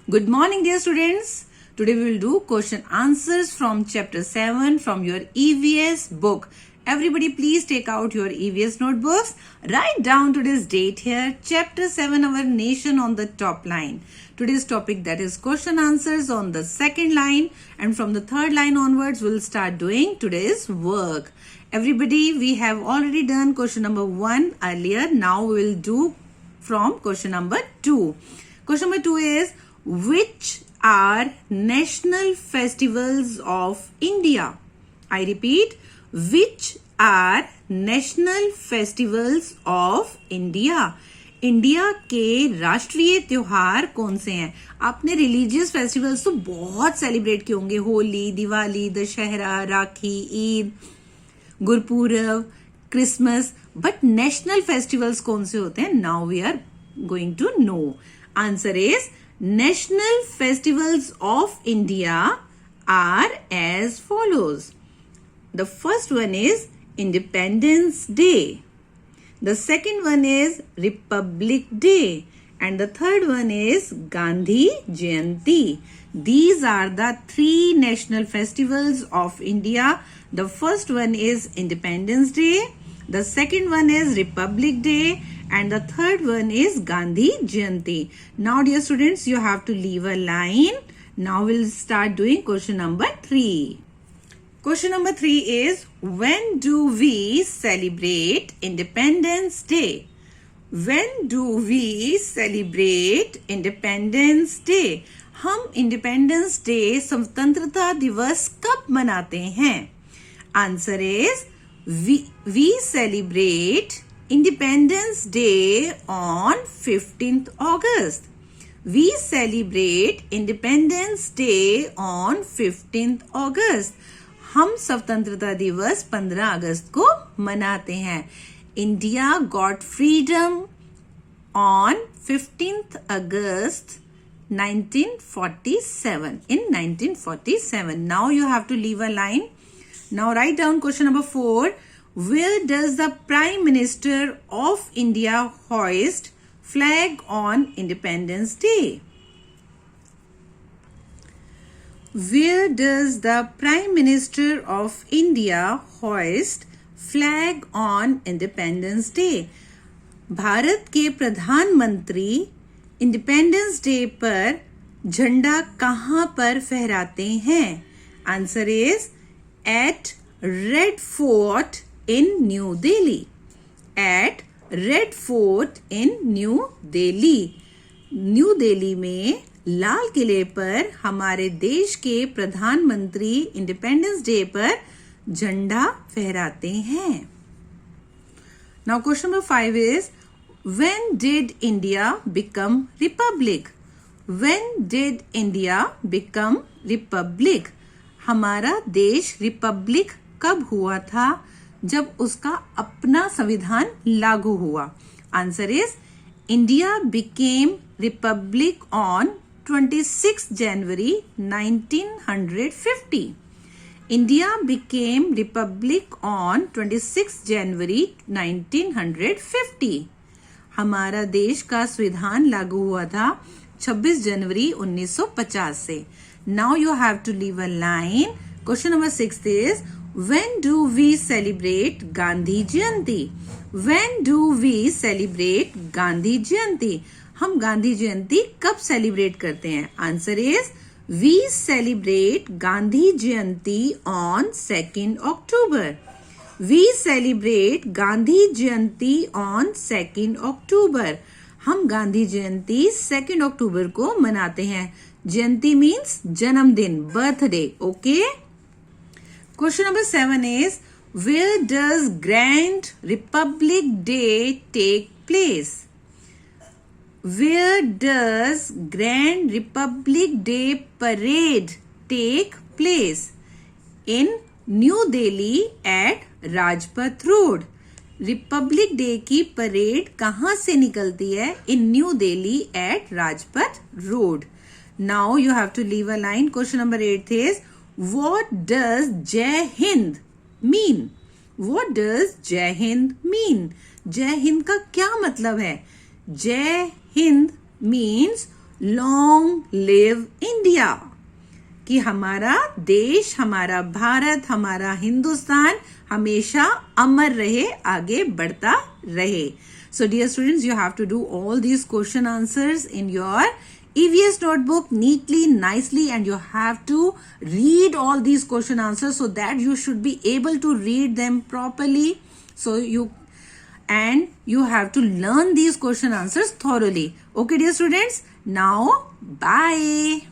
Good morning, dear students. Today we will do question answers from chapter 7 from your EVS book. Everybody please take out your EVS notebooks. Write down today's date here. Chapter 7, our nation on the top line. Today's topic, that is question answers on the second line, and from the third line onwards we'll start doing today's work. Everybody, we have already done question number 1 earlier. Now we will do from question number 2. Question number 2 is, which are national festivals of India? I repeat, which are national festivals of India? India के राष्ट्रीय त्योहार कौन से हैं? आपने religious festivals तो बहुत celebrate किए होंगे, Holi, Diwali, Dussehra, Rakhi, Eid, Gurpurab, Christmas, but national festivals कौन से होते हैं? Now we are going to know. Answer is, national festivals of India are as follows. The first one is Independence Day. The second one is Republic Day. And the third one is Gandhi Jayanti. These are the three national festivals of India. The first one is Independence Day. The second one is Republic Day. And the third one is Gandhi Jayanti. Now, dear students, you have to leave a line. Now we'll start doing question number 3. Question number 3 is, when do we celebrate Independence Day? When do we celebrate Independence Day? हम Independence Day, स्वतंत्रता दिवस कब मनाते हैं? Answer is, we celebrate Independence Day on 15th August. We celebrate Independence Day on 15th August. हम स्वतंत्रता दिवस 15 अगस्त को मनाते हैं. India got freedom on 15th August 1947. In 1947. Now you have to leave a line. Now write down question number 4. Where does the Prime Minister of India hoist flag on Independence Day? Where does the Prime Minister of India hoist flag on Independence Day? Bharat के प्रधानमंत्री independence day पर झंडा कहाँ पर फहराते हैं? Answer is at Red Fort in New Delhi. At Red Fort in New Delhi. New Delhi में लाल किले पर हमारे देश के प्रधानमंत्री इंडिपेंडेंस डे पर झंडा फहराते हैं. Now question number 5 is, when did India become republic? When did India become republic? हमारा देश रिपब्लिक कब हुआ था? जब उसका अपना संविधान लागू हुआ. Answer is, India became Republic on 26 जनवरी 1950. इंडिया बिकेम रिपब्लिक ऑन 26 जनवरी 1950. हमारा देश का संविधान लागू हुआ था 26 जनवरी 1950 से. Now you have to leave a line. Question number 6 is, when do we celebrate Gandhi Jayanti? When do we celebrate Gandhi Jayanti? हम गांधी जयंती कब सेलिब्रेट करते हैं? Answer is, we celebrate Gandhi Jayanti on 2nd October. We celebrate Gandhi Jayanti on 2nd October. हम गांधी जयंती 2nd अक्टूबर को मनाते हैं. जयंती means जन्मदिन, birthday. Okay. Question number 7 is, where does Grand Republic Day take place? Where does Grand Republic Day parade take place? In New Delhi at Rajpath Road. Republic Day की parade कहाँ से निकलती है? In New Delhi at Rajpath Road. Now you have to leave a line. Question number 8 is, what does Jai Hind mean? What does Jai Hind mean? जय हिंद का क्या मतलब है? जय Hind means long live India, कि हमारा देश, हमारा भारत, हमारा हिंदुस्तान हमेशा अमर रहे, आगे बढ़ता रहे. So dear students, you have to do all these question answers in your EVS notebook neatly, nicely, and you have to read all these question answers so that you should be able to read them properly. So you have to learn these question answers thoroughly. Okay dear students, now bye.